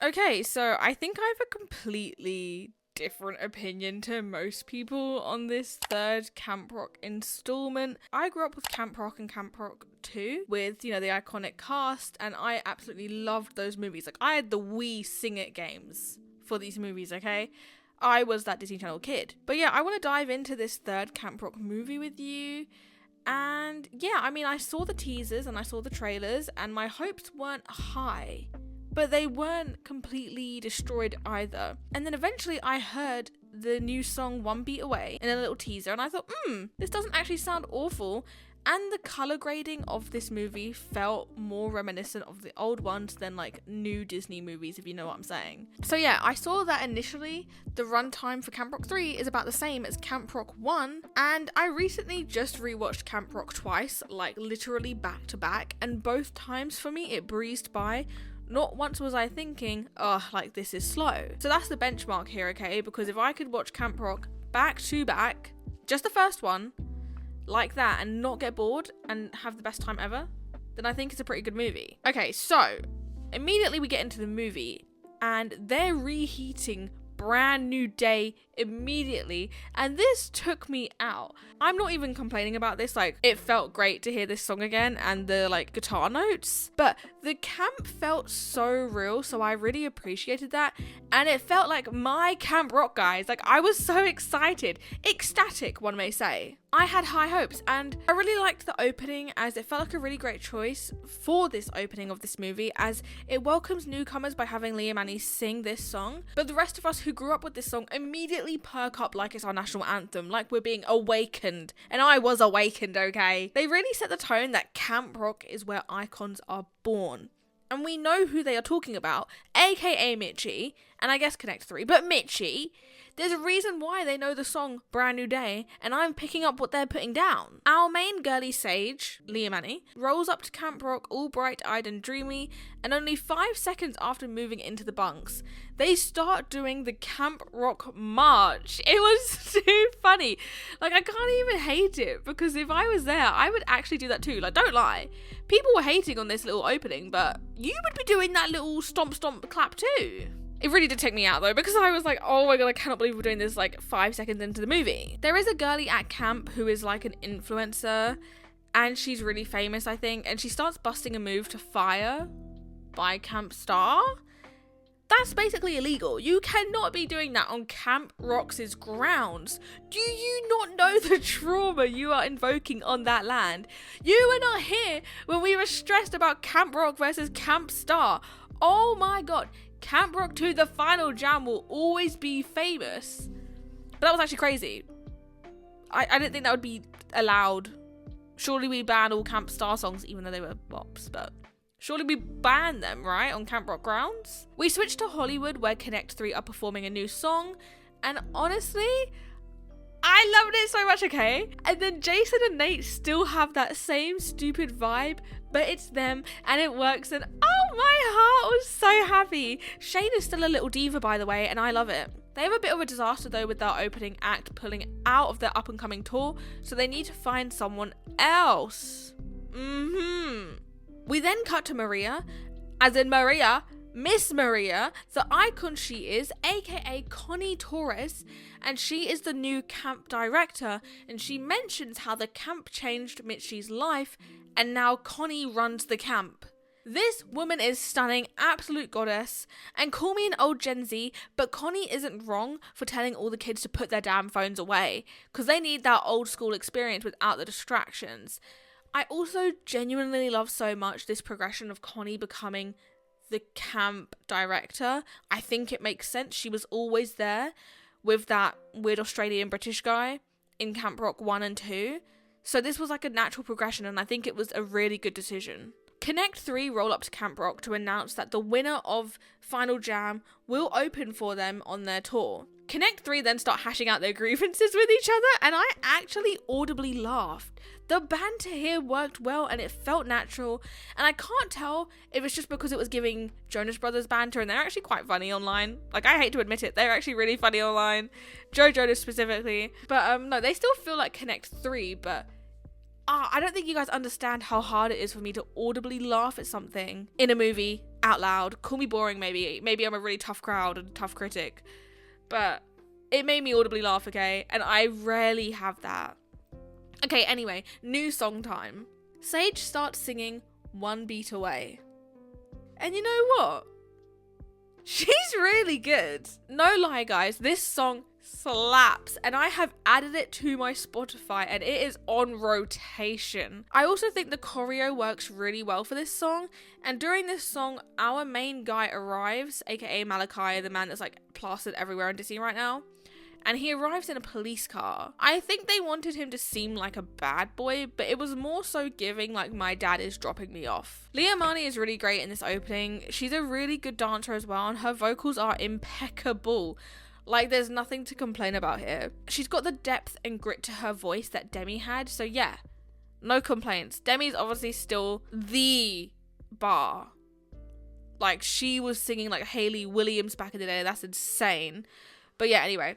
Okay, so I think I have a completely different opinion to most people on this third Camp Rock installment. I grew up with Camp Rock and Camp Rock 2 with, the iconic cast, and I absolutely loved those movies. Like, I had the Wii Sing It games for these movies, okay? I was that Disney Channel kid. But yeah, I want to dive into this third Camp Rock movie with you. And yeah, I mean, I saw the teasers and I saw the trailers, and my hopes weren't high, but they weren't completely destroyed either. And then eventually I heard the new song One Beat Away in a little teaser, and I thought, this doesn't actually sound awful. And the color grading of this movie felt more reminiscent of the old ones than like new Disney movies, if you know what I'm saying. So yeah, I saw that initially the runtime for Camp Rock 3 is about the same as Camp Rock 1, and I recently just rewatched Camp Rock twice, like literally back to back, and both times for me it breezed by. Not once was I thinking, like this is slow. So that's the benchmark here, okay? Because if I could watch Camp Rock back to back, just the first one, like that, and not get bored and have the best time ever, then I think it's a pretty good movie. Okay, so immediately we get into the movie and they're reheating Brand New Day immediately, and this took me out. I'm not even complaining about this, like it felt great to hear this song again and the like guitar notes, but the camp felt so real, so I really appreciated that, and it felt like my Camp Rock, guys. Like, I was so excited, ecstatic, one may say. I had high hopes, and I really liked the opening, as it felt like a really great choice for this opening of this movie, as it welcomes newcomers by having Leah Manny sing this song, but the rest of us who grew up with this song immediately perk up like it's our national anthem, like we're being awakened, and I was awakened, okay? They really set the tone that Camp Rock is where icons are born. And we know who they are talking about, aka Mitchie, and I guess Connect 3, but Mitchie. There's a reason why they know the song Brand New Day, and I'm picking up what they're putting down. Our main girly sage, Leah Manny, rolls up to Camp Rock all bright-eyed and dreamy, and only 5 seconds after moving into the bunks, they start doing the Camp Rock march. It was too funny. Like, I can't even hate it, because if I was there, I would actually do that too. Like, don't lie. People were hating on this little opening, but you would be doing that little stomp stomp clap too. It really did take me out though, because I was like, oh my god, I cannot believe we're doing this like 5 seconds into the movie. There is a girlie at camp who is like an influencer, and she's really famous, I think, and she starts busting a move to Fire by Camp Star. That's basically illegal. You cannot be doing that on Camp Rock's grounds. Do you not know the trauma you are invoking on that land? You were not here when we were stressed about Camp Rock versus Camp Star. Oh my god. Camp Rock 2, the final jam, will always be famous. But that was actually crazy. I didn't think that would be allowed. Surely we ban all Camp Star songs, even though they were bops, but surely we ban them, right, on Camp Rock grounds? We switched to Hollywood, where Connect 3 are performing a new song, and honestly, I loved it so much, okay? And then Jason and Nate still have that same stupid vibe, but it's them, and it works, and oh, my heart was so happy. Shane is still a little diva, by the way, and I love it. They have a bit of a disaster, though, with their opening act pulling out of their up-and-coming tour, so they need to find someone else. We then cut to Maria, as in Maria, Miss Maria, the icon she is, aka Connie Torres, and she is the new camp director, and she mentions how the camp changed Mitchie's life, and now Connie runs the camp. This woman is stunning, absolute goddess, and call me an old Gen Z, but Connie isn't wrong for telling all the kids to put their damn phones away, because they need that old school experience without the distractions. I also genuinely love so much this progression of Connie becoming the camp director. I think it makes sense. She was always there with that weird Australian British guy in Camp Rock 1 and 2. So this was like a natural progression, and I think it was a really good decision. Connect 3 roll up to Camp Rock to announce that the winner of Final Jam will open for them on their tour. Connect 3 then start hashing out their grievances with each other, and I actually audibly laughed. The banter here worked well, and it felt natural, and I can't tell if it's just because it was giving Jonas Brothers banter, and they're actually quite funny online. Like, I hate to admit it, they're actually really funny online. Joe Jonas specifically. But no, they still feel like Connect 3, but I don't think you guys understand how hard it is for me to audibly laugh at something in a movie out loud. Call me boring, maybe. Maybe I'm a really tough crowd and a tough critic. But it made me audibly laugh, okay? And I rarely have that. Okay, anyway, new song time. Sage starts singing One Beat Away. And you know what? She's really good. No lie, guys, this song slaps, and I have added it to my Spotify and it is on rotation. I also think the choreo works really well for this song, and during this song our main guy arrives, aka Malachi, the man that's like plastered everywhere in Disney right now, and he arrives in a police car. I think they wanted him to seem like a bad boy, but it was more so giving like my dad is dropping me off. Leah Marnie is really great in this opening. She's a really good dancer as well, and her vocals are impeccable. Like, there's nothing to complain about here. She's got the depth and grit to her voice that Demi had, so yeah, no complaints. Demi's obviously still the bar. Like, she was singing like Hayley Williams back in the day. That's insane. But yeah, anyway,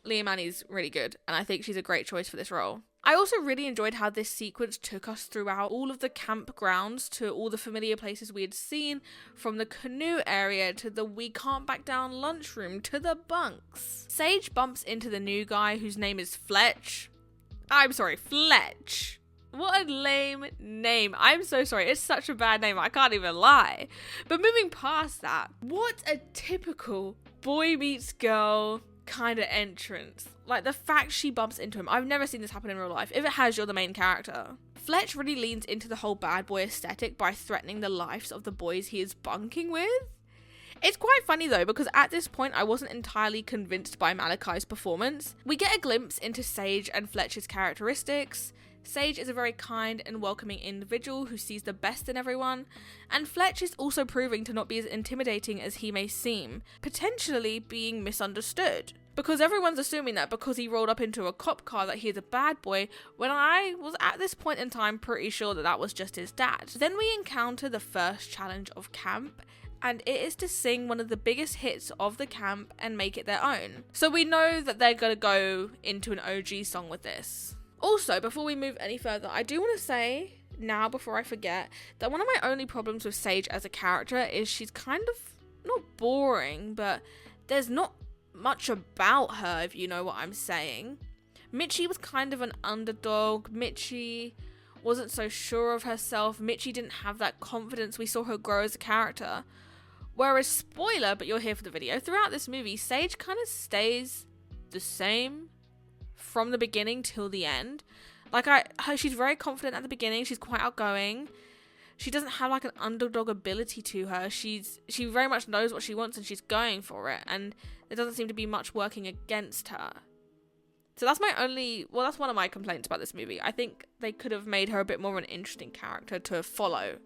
Leah Manny's really good, and I think she's a great choice for this role. I also really enjoyed how this sequence took us throughout all of the campgrounds to all the familiar places we had seen, from the canoe area to the we can't back down lunchroom to the bunks. Sage bumps into the new guy whose name is Fletch. Fletch. What a lame name. I'm so sorry. It's such a bad name. I can't even lie. But moving past that, what a typical boy meets girl kind of entrance. Like, the fact she bumps into him. I've never seen this happen in real life. If it has, you're the main character. Fletch really leans into the whole bad boy aesthetic by threatening the lives of the boys he is bunking with. It's quite funny though, because at this point I wasn't entirely convinced by Malachi's performance. We get a glimpse into Sage and Fletch's characteristics. Sage is a very kind and welcoming individual who sees the best in everyone, and Fletch is also proving to not be as intimidating as he may seem, potentially being misunderstood. Because everyone's assuming that because he rolled up into a cop car that he is a bad boy, when I was at this point in time pretty sure that that was just his dad. Then we encounter the first challenge of camp, and it is to sing one of the biggest hits of the camp and make it their own. So we know that they're going to go into an OG song with this. Also, before we move any further, I do want to say, now before I forget, that one of my only problems with Sage as a character is she's kind of, not boring, but there's not much about her, if you know what I'm saying. Mitchie was kind of an underdog. Mitchie wasn't so sure of herself. Mitchie didn't have that confidence we saw her grow as a character. Whereas, spoiler, but you're here for the video, throughout this movie, Sage kind of stays the same from the beginning till the end. Like, she's very confident at the beginning. She's quite outgoing. She doesn't have like an underdog ability to her. She very much knows what she wants and she's going for it. And there doesn't seem to be much working against her. So that's that's one of my complaints about this movie. I think they could have made her a bit more of an interesting character to follow.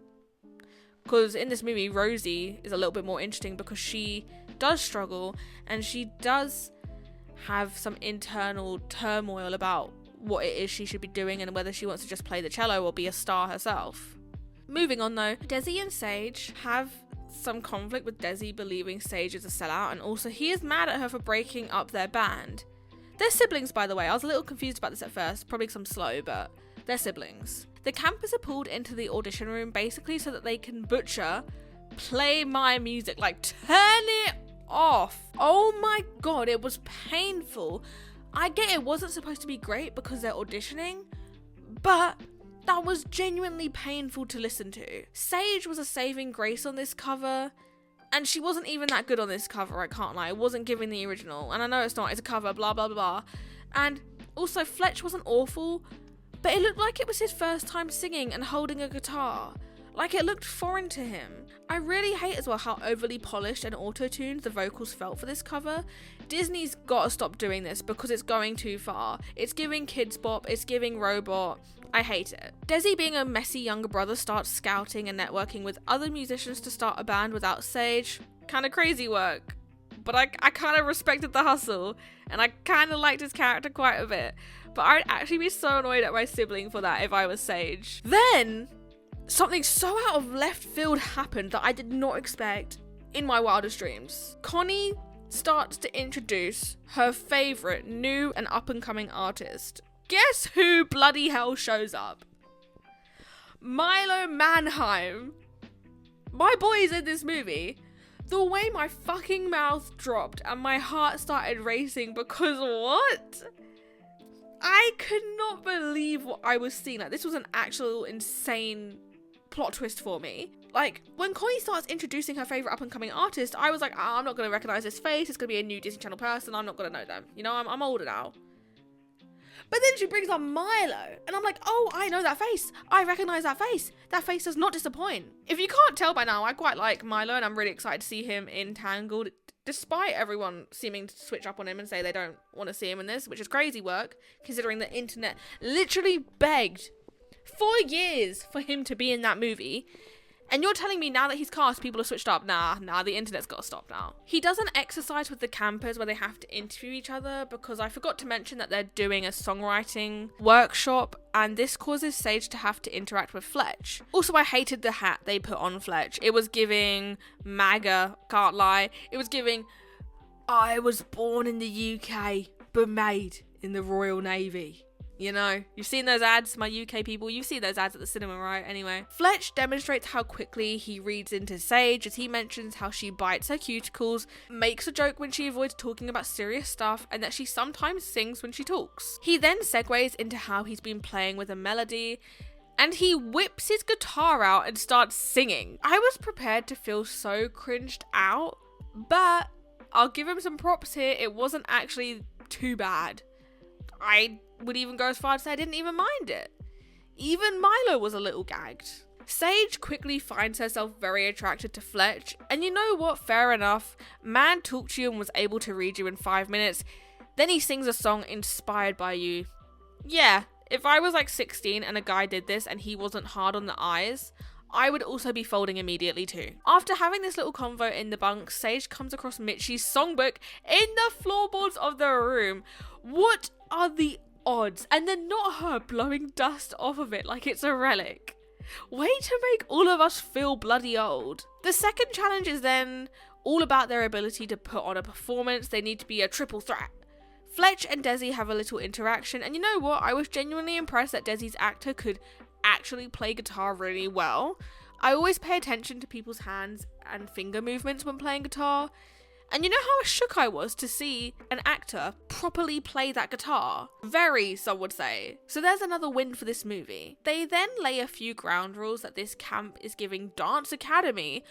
Because in this movie, Rosie is a little bit more interesting because she does struggle and she does have some internal turmoil about what it is she should be doing and whether she wants to just play the cello or be a star herself. Moving on though, Desi and Sage have some conflict, with Desi believing Sage is a sellout, and also he is mad at her for breaking up their band. They're siblings, by the way. I was a little confused about this at first, probably because I'm slow, but they're siblings. The campers are pulled into the audition room basically so that they can butcher Play My Music, like turn it off. Oh my god, it was painful. I get it wasn't supposed to be great because they're auditioning, but that was genuinely painful to listen to. Sage was a saving grace on this cover, and she wasn't even that good on this cover, I can't lie. It wasn't giving the original, and I know it's not, it's a cover, blah blah blah. And also Fletch wasn't awful, but it looked like it was his first time singing and holding a guitar. Like, it looked foreign to him. I really hate as well how overly polished and auto-tuned the vocals felt for this cover. Disney's gotta stop doing this because it's going too far. It's giving Kids Bop, it's giving Robot. I hate it. Desi, being a messy younger brother, starts scouting and networking with other musicians to start a band without Sage. Kinda crazy work. But I kind of respected the hustle, and I kind of liked his character quite a bit. But I'd actually be so annoyed at my sibling for that if I was Sage. Then something so out of left field happened that I did not expect in my wildest dreams. Connie starts to introduce her favourite new and up-and-coming artist. Guess who bloody hell shows up? Milo Manheim. My boys in this movie, the way my fucking mouth dropped and my heart started racing because what? I could not believe what I was seeing. Like, this was an actual insane plot twist for me. Like, when Connie starts introducing her favourite up-and-coming artist, I was like, I'm not going to recognise this face. It's going to be a new Disney Channel person. I'm not going to know them. You know, I'm older now. But then she brings up Milo, and I'm like, oh, I know that face. I recognise that face. That face does not disappoint. If you can't tell by now, I quite like Milo, and I'm really excited to see him in Tangled, despite everyone seeming to switch up on him and say they don't want to see him in this, which is crazy work, considering the internet literally begged for years for him to be in that movie. And you're telling me now that he's cast, people have switched up? Nah, the internet's got to stop now. He does an exercise with the campers where they have to interview each other, because I forgot to mention that they're doing a songwriting workshop, and this causes Sage to have to interact with Fletch. Also, I hated the hat they put on Fletch. It was giving MAGA, can't lie. It was giving, I was born in the UK, but made in the Royal Navy. You know, you've seen those ads, my UK people. You see those ads at the cinema, right? Anyway, Fletch demonstrates how quickly he reads into Sage as he mentions how she bites her cuticles, makes a joke when she avoids talking about serious stuff, and that she sometimes sings when she talks. He then segues into how he's been playing with a melody, and he whips his guitar out and starts singing. I was prepared to feel so cringed out, but I'll give him some props here. It wasn't actually too bad. I would even go as far as to say I didn't even mind it. Even Milo was a little gagged. Sage quickly finds herself very attracted to Fletch, and you know what, fair enough. Man talked to you and was able to read you in 5 minutes, then he sings a song inspired by you. Yeah, if I was like 16 and a guy did this and he wasn't hard on the eyes, I would also be folding immediately too. After having this little convo in the bunk, Sage comes across Mitchie's songbook in the floorboards of the room. What are the odds? And then not her blowing dust off of it like it's a relic. Way to make all of us feel bloody old. The second challenge is then all about their ability to put on a performance. They need to be a triple threat. Fletch and Desi have a little interaction, and you know what? I was genuinely impressed that Desi's actor could actually play guitar really well. I always pay attention to people's hands and finger movements when playing guitar, and you know how shook I was to see an actor properly play that guitar? Very, some would say. So there's another win for this movie. They then lay a few ground rules that this camp is giving Dance Academy,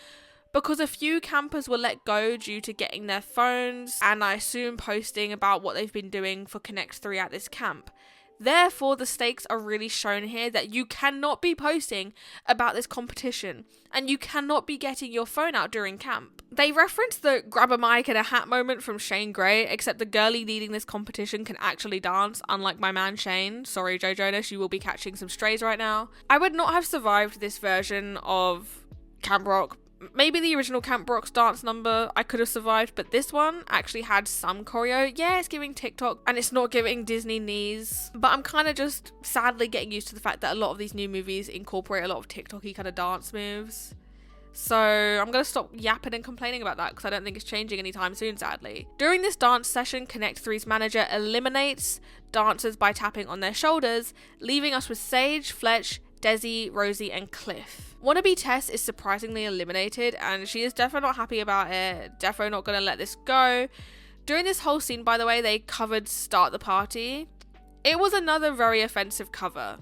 because a few campers were let go due to getting their phones and I assume posting about what they've been doing for Connect 3 at this camp. Therefore, the stakes are really shown here that you cannot be posting about this competition and you cannot be getting your phone out during camp. They reference the grab a mic and a hat moment from Shane Gray, except the girlie leading this competition can actually dance, unlike my man Shane. Sorry, Joe Jonas, you will be catching some strays right now. I would not have survived this version of Camp Rock. Maybe the original Camp Rock's dance number I could have survived, but this one actually had some choreo. Yeah, it's giving TikTok and it's not giving Disney knees, but I'm kind of just sadly getting used to the fact that a lot of these new movies incorporate a lot of TikTok-y kind of dance moves. So I'm going to stop yapping and complaining about that because I don't think it's changing anytime soon, sadly. During this dance session, Connect 3's manager eliminates dancers by tapping on their shoulders, leaving us with Sage, Fletch, Desi, Rosie and Cliff. Wannabe Tess is surprisingly eliminated and she is definitely not happy about it, definitely not going to let this go. During this whole scene, by the way, they covered Start the Party. It was another very offensive cover.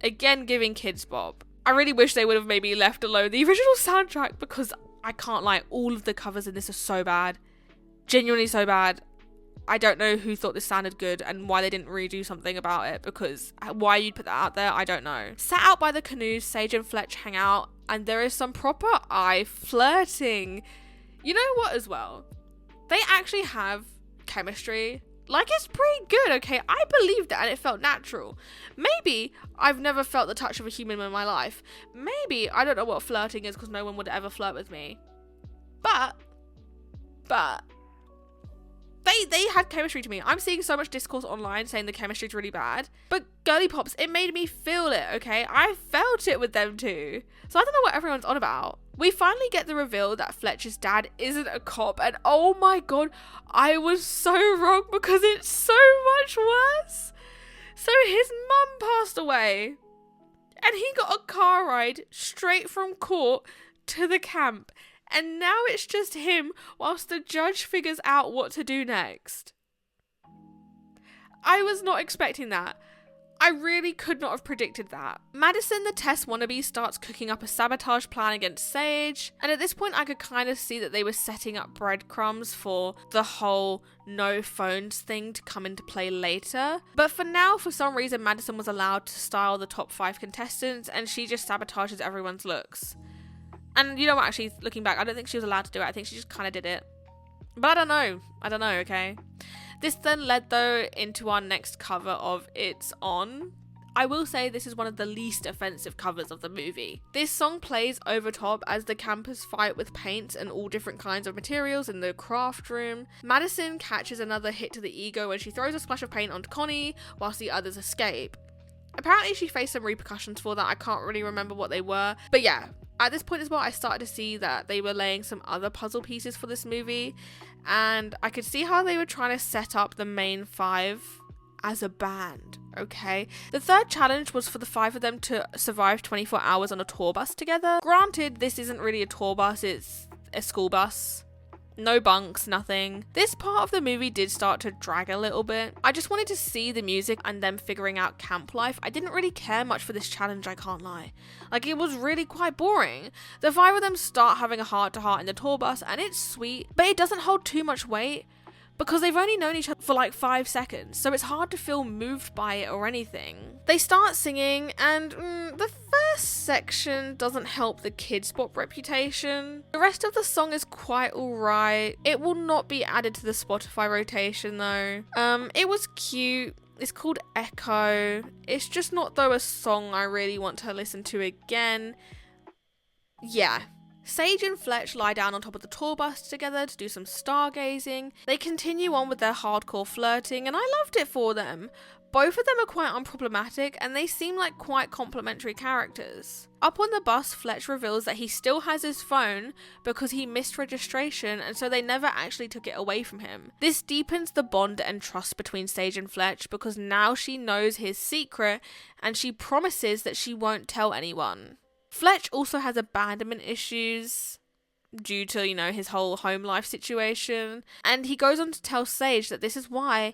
Again, giving Kids Bop. I really wish they would have maybe left alone the original soundtrack because I can't lie, all of the covers in this are so bad. Genuinely so bad. I don't know who thought this sounded good and why they didn't redo something about it, because why you'd put that out there, I don't know. Sat out by the canoes, Sage and Fletch hang out and there is some proper eye flirting. You know what as well? They actually have chemistry. Like, it's pretty good, okay? I believed it and it felt natural. Maybe I've never felt the touch of a human in my life. Maybe I don't know what flirting is because no one would ever flirt with me. But They had chemistry to me. I'm seeing so much discourse online saying the chemistry's really bad. But girly pops, it made me feel it, okay? I felt it with them too. So I don't know what everyone's on about. We finally get the reveal that Fletcher's dad isn't a cop. And oh my god, I was so wrong because it's so much worse. So his mum passed away. And he got a car ride straight from court to the camp, and now it's just him whilst the judge figures out what to do next. I was not expecting that. I really could not have predicted that. Madison, the test wannabe, starts cooking up a sabotage plan against Sage, and at this point I could kind of see that they were setting up breadcrumbs for the whole no phones thing to come into play later. But for now, for some reason, Madison was allowed to style the top 5 contestants, and she just sabotages everyone's looks. And you know what, actually, looking back, I don't think she was allowed to do it. I think she just kind of did it. But I don't know, okay? This then led, though, into our next cover of It's On. I will say this is one of the least offensive covers of the movie. This song plays over top as the campers fight with paints and all different kinds of materials in the craft room. Madison catches another hit to the ego when she throws a splash of paint onto Connie whilst the others escape. Apparently she faced some repercussions for that. I can't really remember what they were. But yeah, at this point as well, I started to see that they were laying some other puzzle pieces for this movie, and I could see how they were trying to set up the main 5 as a band, okay? The third challenge was for the 5 of them to survive 24 hours on a tour bus together. Granted, this isn't really a tour bus, it's a school bus. No bunks, nothing. This part of the movie did start to drag a little bit. I just wanted to see the music and them figuring out camp life. I didn't really care much for this challenge, I can't lie. Like, it was really quite boring. The 5 of them start having a heart-to-heart in the tour bus, and it's sweet, but it doesn't hold too much weight because they've only known each other for like 5 seconds, so it's hard to feel moved by it or anything. They start singing, and the first section doesn't help the Kids Bop reputation. The rest of the song is quite alright. It will not be added to the Spotify rotation though. It was cute. It's called Echo. It's just not though a song I really want to listen to again. Yeah. Sage and Fletch lie down on top of the tour bus together to do some stargazing. They continue on with their hardcore flirting, and I loved it for them. Both of them are quite unproblematic, and they seem like quite complementary characters. Up on the bus, Fletch reveals that he still has his phone because he missed registration, and so they never actually took it away from him. This deepens the bond and trust between Sage and Fletch because now she knows his secret, and she promises that she won't tell anyone. Fletch also has abandonment issues due to, his whole home life situation. And he goes on to tell Sage that this is why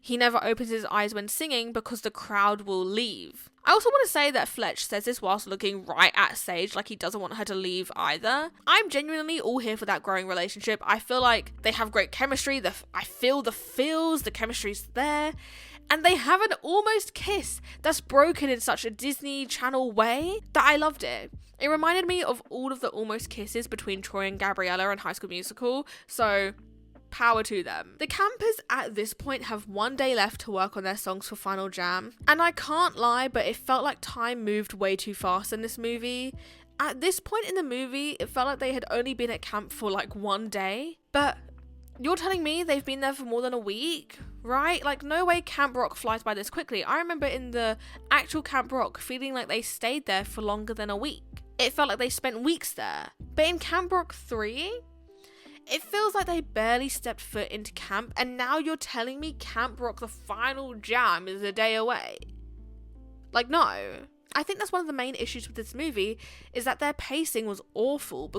he never opens his eyes when singing, because the crowd will leave. I also want to say that Fletch says this whilst looking right at Sage, like he doesn't want her to leave either. I'm genuinely all here for that growing relationship. I feel like they have great chemistry. I feel the feels, the chemistry's there. And they have an almost kiss that's broken in such a Disney Channel way that I loved it. It reminded me of all of the almost kisses between Troy and Gabriella in High School Musical, so power to them. The campers at this point have 1 day left to work on their songs for Final Jam, and I can't lie, but it felt like time moved way too fast in this movie. At this point in the movie, it felt like they had only been at camp for like 1 day, but you're telling me they've been there for more than a week? Right? Like, no way Camp Rock flies by this quickly. I remember in the actual Camp Rock feeling like they stayed there for longer than a week. It felt like they spent weeks there. But in Camp Rock 3, it feels like they barely stepped foot into camp, and now you're telling me Camp Rock, the Final Jam, is a day away. Like, no. I think that's one of the main issues with this movie, is that their pacing was awful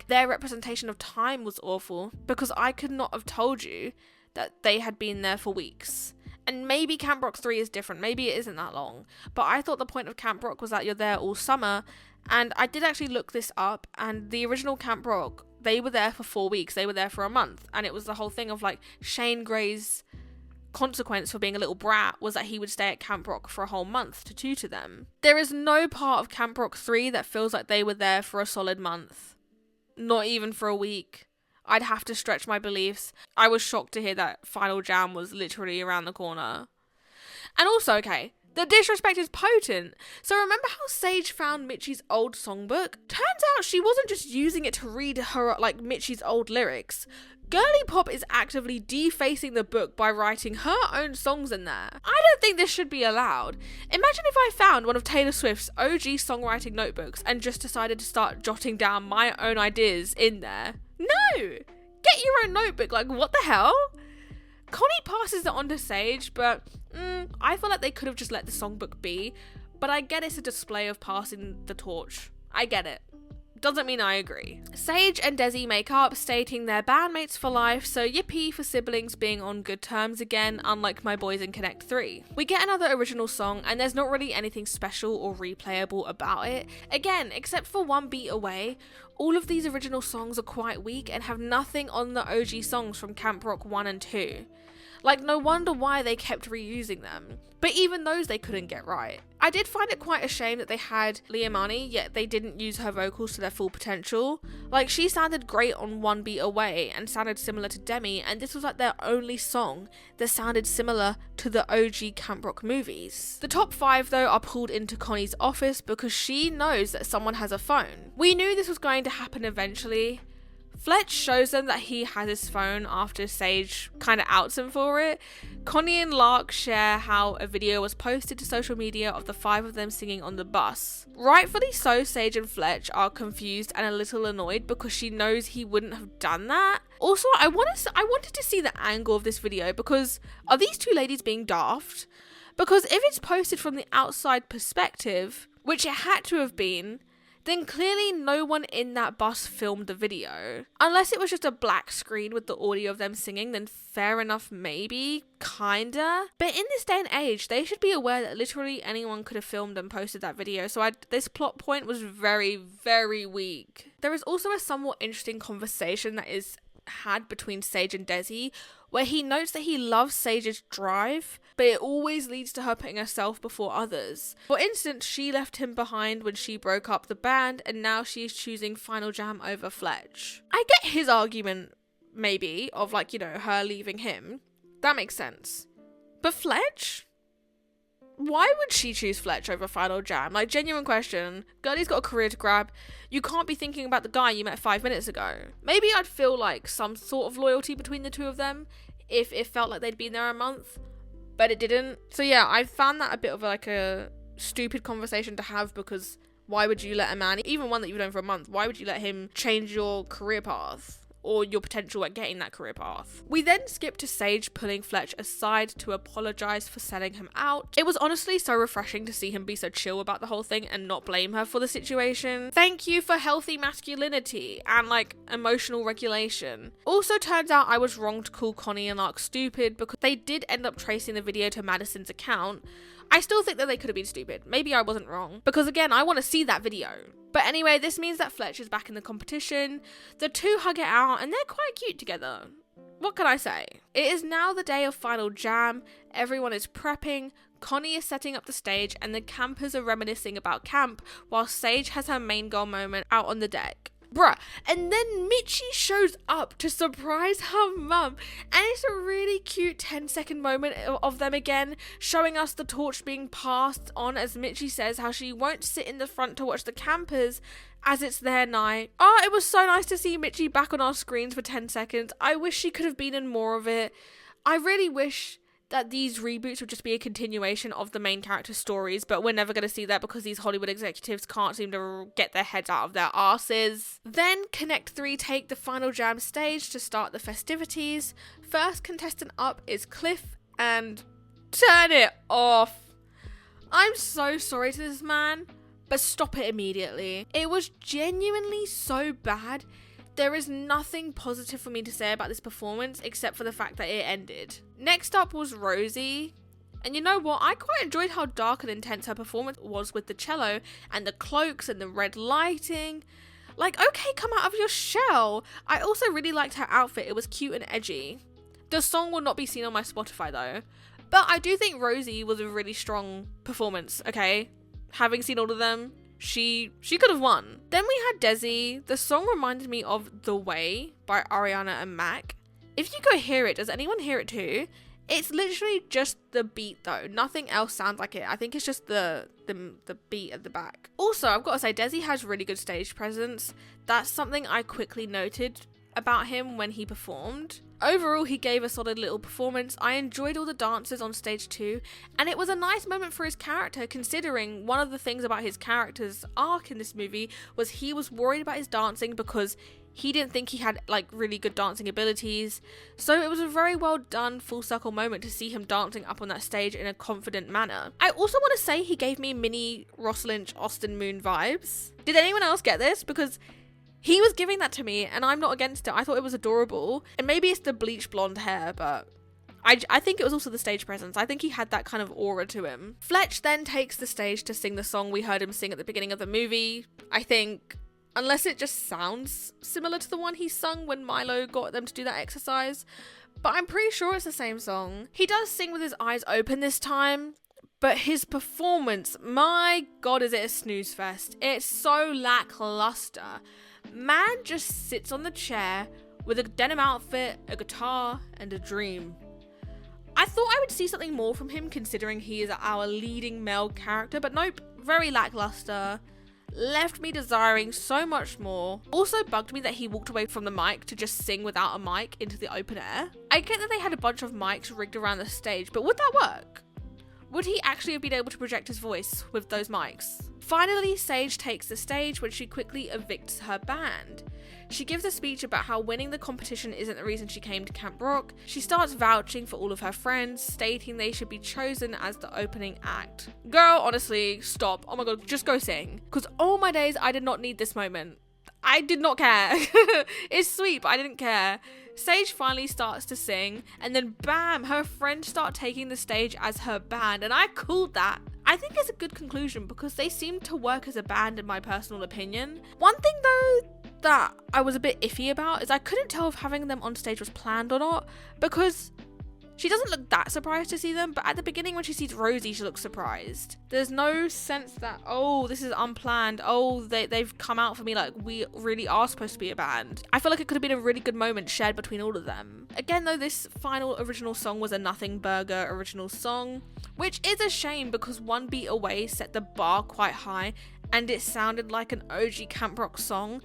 their representation of time was awful, because I could not have told you that they had been there for weeks. And maybe Camp Rock 3 is different, maybe it isn't that long, but I thought the point of Camp Rock was that you're there all summer, and I did actually look this up, and the original Camp Rock, they were there for 4 weeks, they were there for a month, and it was the whole thing of like Shane Gray's consequence for being a little brat was that he would stay at Camp Rock for a whole month to tutor them. There is no part of Camp Rock 3 that feels like they were there for a solid month. Not even for a week. I'd have to stretch my beliefs. I was shocked to hear that Final Jam was literally around the corner. And also, okay, the disrespect is potent. So remember how Sage found Mitchie's old songbook? Turns out she wasn't just using it to read her, Mitchie's old lyrics. Girly Pop is actively defacing the book by writing her own songs in there. I don't think this should be allowed. Imagine if I found one of Taylor Swift's OG songwriting notebooks and just decided to start jotting down my own ideas in there. No! Get your own notebook, what the hell? Connie passes it on to Sage, but I feel like they could have just let the songbook be, but I get it's a display of passing the torch. I get it. doesn't mean I agree. Sage and Desi make up, stating they're bandmates for life, so yippee for siblings being on good terms again, unlike my boys in Connect 3. We get another original song, and there's not really anything special or replayable about it. Again, except for One Beat Away, all of these original songs are quite weak and have nothing on the OG songs from Camp Rock 1 and 2. Like, no wonder why they kept reusing them. But even those they couldn't get right. I did find it quite a shame that they had Liamani, yet they didn't use her vocals to their full potential. Like, she sounded great on One Beat Away and sounded similar to Demi, and this was like their only song that sounded similar to the OG Camp Rock movies. The top 5 though are pulled into Connie's office because she knows that someone has a phone. We knew this was going to happen eventually. Fletch shows them that he has his phone after Sage kind of outs him for it. Connie and Lark share how a video was posted to social media of the 5 of them singing on the bus. Rightfully so, Sage and Fletch are confused and a little annoyed because she knows he wouldn't have done that. Also, I wanted to see the angle of this video because are these two ladies being daft? Because if it's posted from the outside perspective, which it had to have been, then clearly no one in that bus filmed the video. Unless it was just a black screen with the audio of them singing, then fair enough, maybe, kinda. But in this day and age, they should be aware that literally anyone could have filmed and posted that video, so this plot point was very, very weak. There is also a somewhat interesting conversation that is had between Sage and Desi, where he notes that he loves Sage's drive, but it always leads to her putting herself before others. For instance, she left him behind when she broke up the band, and now she is choosing Final Jam over Fletch. I get his argument, maybe, of like, you know, her leaving him. That makes sense. But Fletch? Why would she choose Fletch over Final Jam? Like, genuine question. Girlie's got a career to grab. You can't be thinking about the guy you met 5 minutes ago. Maybe I'd feel like some sort of loyalty between the two of them if it felt like they'd been there a month, but it didn't. So yeah, I found that a bit of like a stupid conversation to have, because why would you let a man, even one that you've known for a month, why would you let him change your career path? Or your potential at getting that career path. We then skip to Sage pulling Fletch aside to apologise for selling him out. It was honestly so refreshing to see him be so chill about the whole thing and not blame her for the situation. Thank you for healthy masculinity and like emotional regulation. Also turns out I was wrong to call Connie and Lark stupid because they did end up tracing the video to Madison's account. I still think that they could have been stupid. Maybe I wasn't wrong. Because again, I want to see that video. But anyway, this means that Fletch is back in the competition. The two hug it out and they're quite cute together. What can I say? It is now the day of Final Jam. Everyone is prepping. Connie is setting up the stage and the campers are reminiscing about camp while Sage has her main girl moment out on the deck. Bruh, and then Mitchie shows up to surprise her mum, and it's a really cute 10-second moment of them again, showing us the torch being passed on as Mitchie says how she won't sit in the front to watch the campers as it's their night. Oh, it was so nice to see Mitchie back on our screens for 10 seconds. I wish she could have been in more of it. I really wish that these reboots would just be a continuation of the main character stories, but we're never going to see that because these Hollywood executives can't seem to get their heads out of their arses. Then Connect 3 take the Final Jam stage to start the festivities. First contestant up is Cliff, and turn it off. I'm so sorry to this man, but stop it immediately. It was genuinely so bad. There is nothing positive for me to say about this performance except for the fact that it ended. Next up was Rosie. And you know what? I quite enjoyed how dark and intense her performance was with the cello and the cloaks and the red lighting. Like, okay, come out of your shell. I also really liked her outfit. It was cute and edgy. The song will not be seen on my Spotify though. But I do think Rosie was a really strong performance, okay? Having seen all of them, she could have won. Then we had Desi. The song reminded me of The Way by Ariana and Mac. If you go hear it, does anyone hear it too? It's literally just the beat though. Nothing else sounds like it. I think it's just the beat at the back. Also, I've got to say, Desi has really good stage presence. That's something I quickly noted about him when he performed. Overall, he gave a solid little performance. I enjoyed all the dances on stage 2, and it was a nice moment for his character, considering one of the things about his character's arc in this movie was he was worried about his dancing because He didn't think he had like really good dancing abilities. So it was a very well done full circle moment to see him dancing up on that stage in a confident manner. I also want to say he gave me mini Ross Lynch, Austin Moon vibes. Did anyone else get this? Because he was giving that to me and I'm not against it. I thought it was adorable. And maybe it's the bleach blonde hair, but I think it was also the stage presence. I think he had that kind of aura to him. Fletch then takes the stage to sing the song we heard him sing at the beginning of the movie. I think, unless it just sounds similar to the one he sung when Milo got them to do that exercise, but I'm pretty sure it's the same song. He does sing with his eyes open this time, but his performance, my god, is it a snooze fest. It's so lackluster. Man just sits on the chair with a denim outfit, a guitar, and a dream. I thought I would see something more from him considering he is our leading male character, but nope, very lackluster. Left me desiring so much more. Also bugged me that he walked away from the mic to just sing without a mic into the open air. I get that they had a bunch of mics rigged around the stage, but would that work? Would he actually have been able to project his voice with those mics? Finally, Sage takes the stage when she quickly evicts her band. She gives a speech about how winning the competition isn't the reason she came to Camp Rock. She starts vouching for all of her friends, stating they should be chosen as the opening act. Girl, honestly, stop. Oh my god, just go sing. Because all my days, I did not need this moment. I did not care. It's sweet, but I didn't care. Sage finally starts to sing, and then bam, her friends start taking the stage as her band, and I called that. I think it's a good conclusion because they seem to work as a band in my personal opinion. One thing though that I was a bit iffy about is I couldn't tell if having them on stage was planned or not, because she doesn't look that surprised to see them, but at the beginning when she sees Rosie, she looks surprised. There's no sense that, oh, this is unplanned, oh, they've come out for me like we really are supposed to be a band. I feel like it could have been a really good moment shared between all of them. Again though, this final original song was a Nothing Burger original song, which is a shame because One Beat Away set the bar quite high and it sounded like an OG Camp Rock song,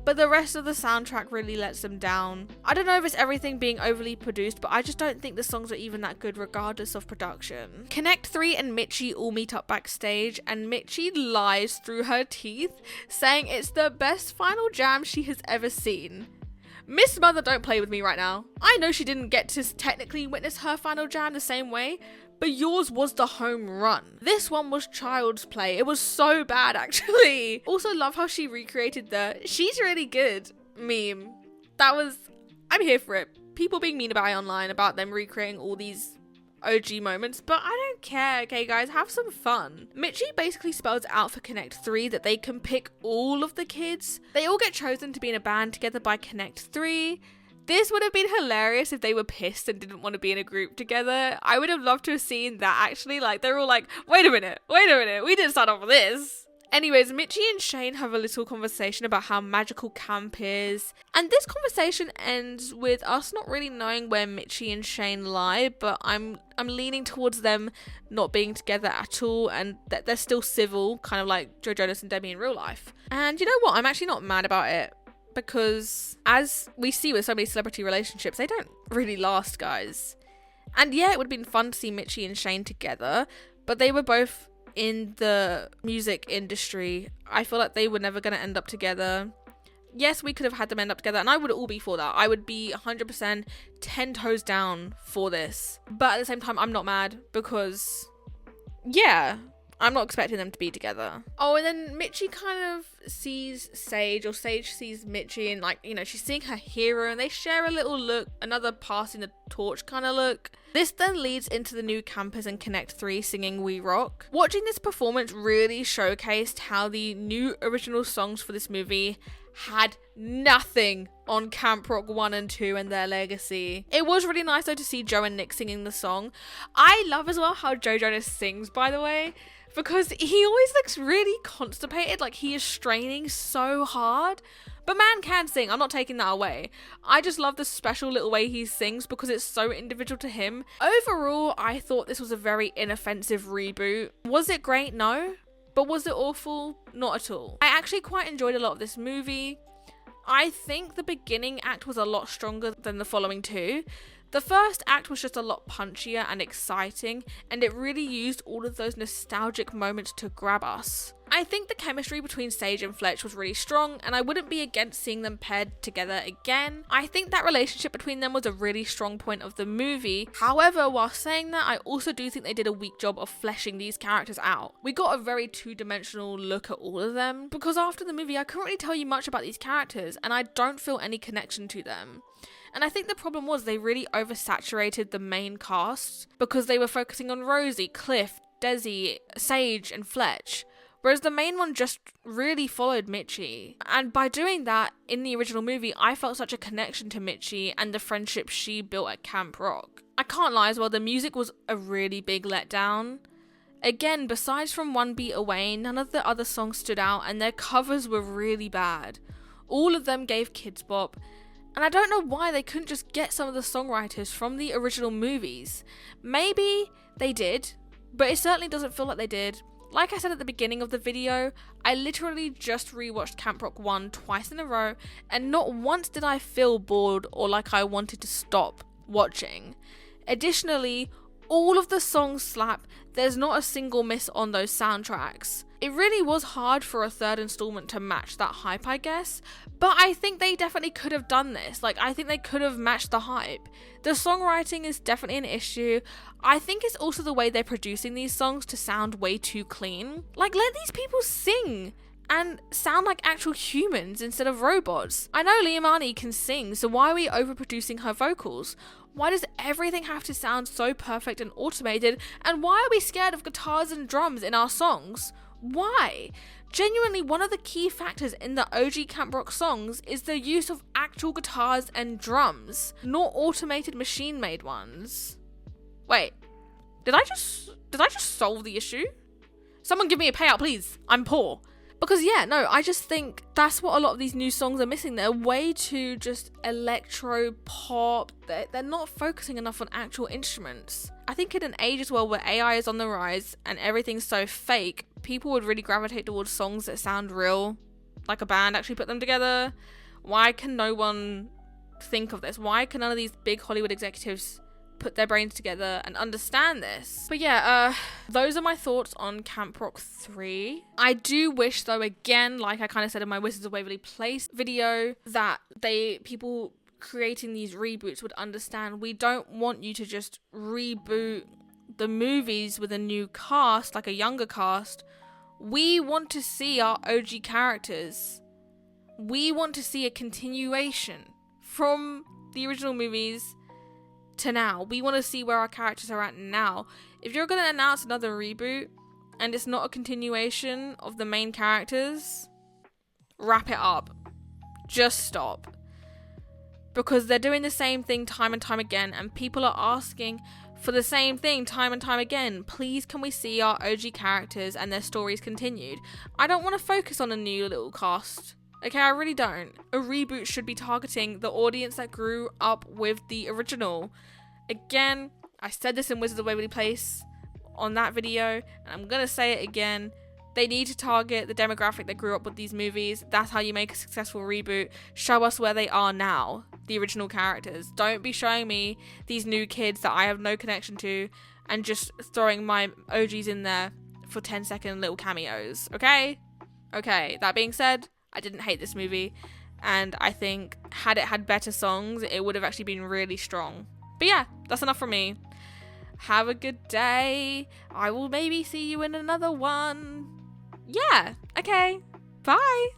but the rest of the soundtrack really lets them down. I don't know if it's everything being overly produced, but I just don't think the songs are even that good regardless of production. Connect 3 and Mitchie all meet up backstage, and Mitchie lies through her teeth, saying it's the best final jam she has ever seen. Miss Mother, don't play with me right now. I know she didn't get to technically witness her final jam the same way, but yours was the home run. This one was child's play. It was so bad, actually. Also love how she recreated the "she's really good" meme. I'm here for it. People being mean about it online about them recreating all these OG moments, but I don't care, okay guys, have some fun. Mitchie basically spells out for Connect 3 that they can pick all of the kids. They all get chosen to be in a band together by Connect 3. This would have been hilarious if they were pissed and didn't want to be in a group together. I would have loved to have seen that actually. Like, they're all like, wait a minute, we didn't start off with this. Anyways, Mitchie and Shane have a little conversation about how magical camp is. And this conversation ends with us not really knowing where Mitchie and Shane lie, but I'm leaning towards them not being together at all and that they're still civil, kind of like Joe Jonas and Demi in real life. And you know what? I'm actually not mad about it. Because as we see with so many celebrity relationships, they don't really last, guys. And yeah, it would have been fun to see Mitchie and Shane together, but they were both in the music industry. I feel like they were never going to end up together. Yes, we could have had them end up together, and I would all be for that. I would be 100% 10 toes down for this. But at the same time, I'm not mad because, yeah, I'm not expecting them to be together. Oh, and then Mitchie kind of sees Sage, or Sage sees Mitchie, and like, you know, she's seeing her hero, and they share a little look, another passing the torch kind of look. This then leads into the new campers in Connect 3 singing We Rock. Watching this performance really showcased how the new original songs for this movie had nothing on Camp Rock 1 and 2 and their legacy. It was really nice though to see Joe and Nick singing the song. I love as well how Joe Jonas sings, by the way, because he always looks really constipated, like he is straining so hard. But man can sing, I'm not taking that away. I just love the special little way he sings because it's so individual to him. Overall, I thought this was a very inoffensive reboot. Was it great? No. But was it awful? Not at all. I actually quite enjoyed a lot of this movie. I think the beginning act was a lot stronger than the following two. The first act was just a lot punchier and exciting, and it really used all of those nostalgic moments to grab us. I think the chemistry between Sage and Fletch was really strong, and I wouldn't be against seeing them paired together again. I think that relationship between them was a really strong point of the movie. However, while saying that, I also do think they did a weak job of fleshing these characters out. We got a very two-dimensional look at all of them, because after the movie I couldn't really tell you much about these characters, and I don't feel any connection to them. And I think the problem was they really oversaturated the main cast, because they were focusing on Rosie, Cliff, Desi, Sage, and Fletch. Whereas the main one just really followed Mitchie. And by doing that, in the original movie, I felt such a connection to Mitchie and the friendship she built at Camp Rock. I can't lie as well, the music was a really big letdown. Again, besides from One Beat Away, none of the other songs stood out and their covers were really bad. All of them gave Kids Bop, and I don't know why they couldn't just get some of the songwriters from the original movies. Maybe they did, but it certainly doesn't feel like they did. Like I said at the beginning of the video, I literally just rewatched Camp Rock 1 twice in a row, and not once did I feel bored or like I wanted to stop watching. Additionally, all of the songs slap. There's not a single miss on those soundtracks. It really was hard for a third installment to match that hype, I guess, but I think they definitely could have done this. I think they could have matched the hype. The songwriting is definitely an issue. I think it's also the way they're producing these songs to sound way too clean. Let these people sing and sound like actual humans instead of robots. I know Liamani can sing, so why are we overproducing her vocals? Why does everything have to sound so perfect and automated? And why are we scared of guitars and drums in our songs? Why? Genuinely, one of the key factors in the OG Camp Rock songs is the use of actual guitars and drums, not automated machine-made ones. Wait, did I just solve the issue? Someone give me a payout, please. I'm poor. Because I just think that's what a lot of these new songs are missing. They're way too just electro pop. They're not focusing enough on actual instruments. I think in an age as well where AI is on the rise and everything's so fake, people would really gravitate towards songs that sound real, like a band actually put them together. Why can no one think of this? Why can none of these big Hollywood executives put their brains together and understand this? But those are my thoughts on Camp Rock 3. I do wish though, again, like I kind of said in my Wizards of Waverly Place video, that people creating these reboots would understand we don't want you to just reboot the movies with a new cast, like a younger cast. We want to see our OG characters. We want to see a continuation from the original movies to now. We want to see where our characters are at now. If you're going to announce another reboot and it's not a continuation of the main characters, wrap it up. Just stop. Because they're doing the same thing time and time again, and people are asking for the same thing time and time again. Please, can we see our OG characters and their stories continued? I don't want to focus on a new little cast. Okay, I really don't. A reboot should be targeting the audience that grew up with the original. Again, I said this in Wizards of Waverly Place on that video, and I'm gonna say it again. They need to target the demographic that grew up with these movies. That's how you make a successful reboot. Show us where they are now, the original characters. Don't be showing me these new kids that I have no connection to and just throwing my OGs in there for 10-second little cameos, okay? Okay, that being said, I didn't hate this movie, and I think had it had better songs, it would have actually been really strong. But yeah, that's enough from me. Have a good day. I will maybe see you in another one. Yeah, okay. Bye.